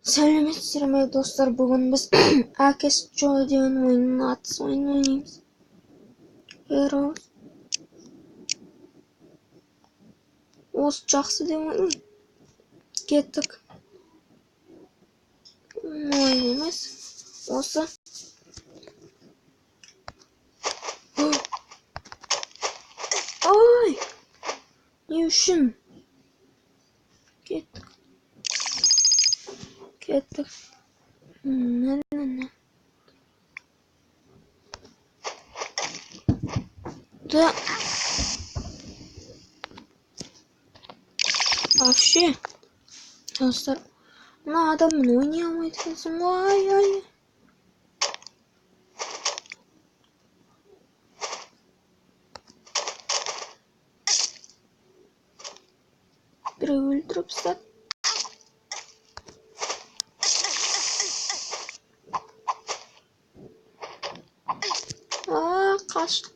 Сәлеметсіздер ме достар, бүгін біз Акес Джо деген ойынның атыс ойынын ойнаймыз. Heroes. Осы жақсы деп ойлаймын. Кеттік. Ойын емес. Осы. Ой! Не үшін? Кеттік. Да. Вообще. Достар. Мына адаммен ойнай алмайды екенсің. Ай. Біреу өлтіріп тастады. Қашты.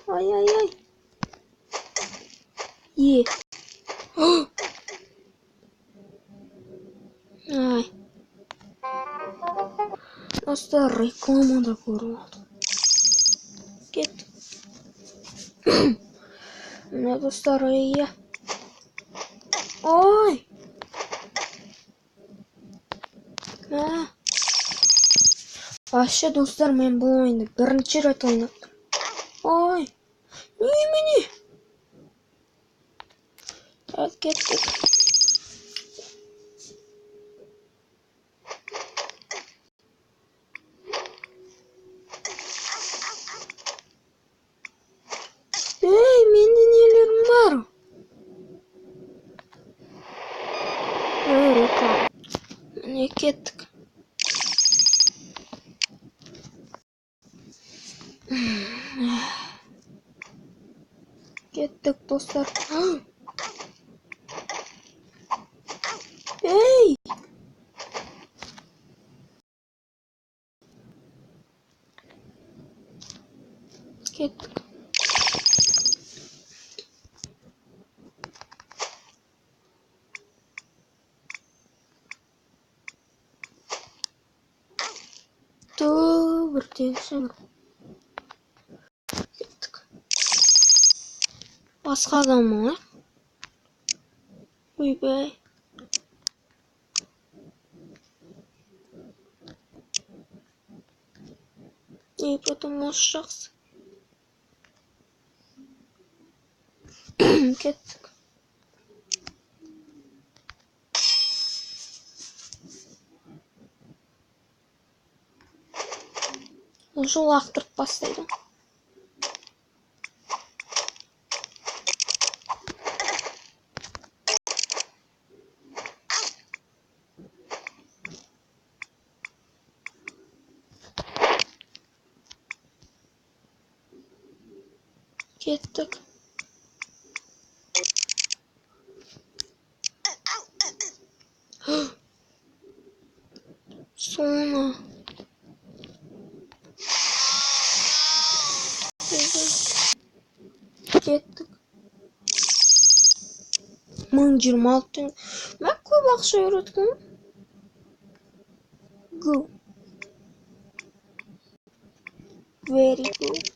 Ай. Е. Ай. Достар, рекламада көріп алдым. Кеттік. Мына достар, ия. Ой! Вообще, достар, мен бұл ойынды бірінші рет ойнадым. Ой! Немене? Кеттік. Ей, менде нелерім бар? Реклама. Міне кеттік. Кеттік, достар. Ей! Кеттік. Бірден кеттік. Басқа адам ма? Ойбай. И потом осы жақсы. Кеттік. Жол лақтырып бастайды. Кеттік. Соңы. Кеттік. 1026 теңге. Мен көп ақша үйреткім. Good. Very good.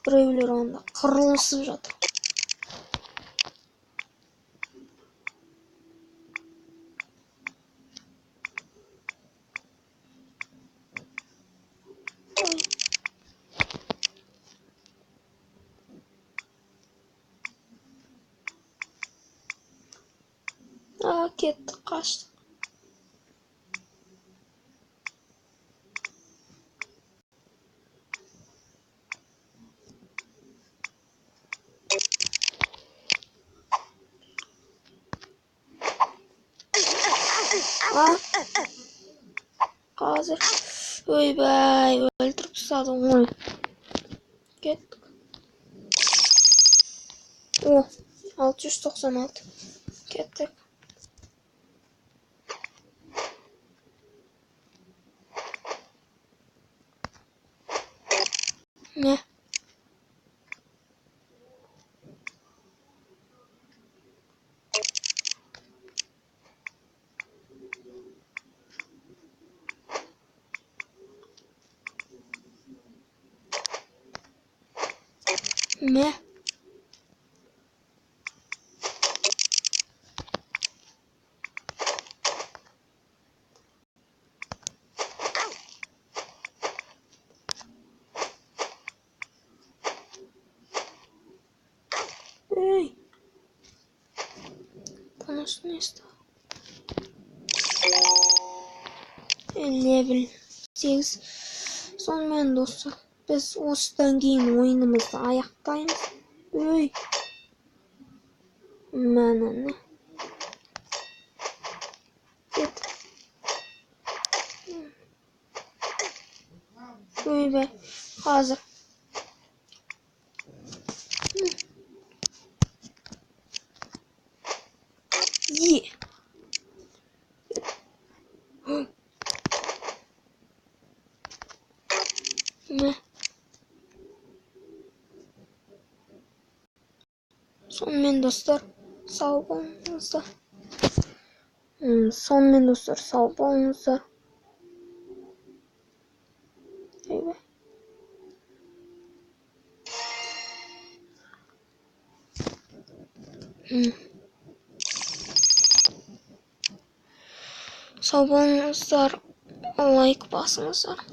Біреулер анда қырылысып жатыр. Кеттік, қаштық. Қазір. Ойбай, өлтіріп тастадың ғой. Кеттік. O 696. Kettik. Ne? Ne? Ey. Bonus ne ister? Level 8. Sonradan dostlar biz osdan keyin oyunumuzu аяқтаймыз. Ey. Mana ne? Get. Ey be. Hazır. Ye. Ne? Sonradan dostlar sağ olunuzlar. Sonradan dostlar sağ olunuzlar. Ey be. Sağ olunuzlar. Like basыңыздар.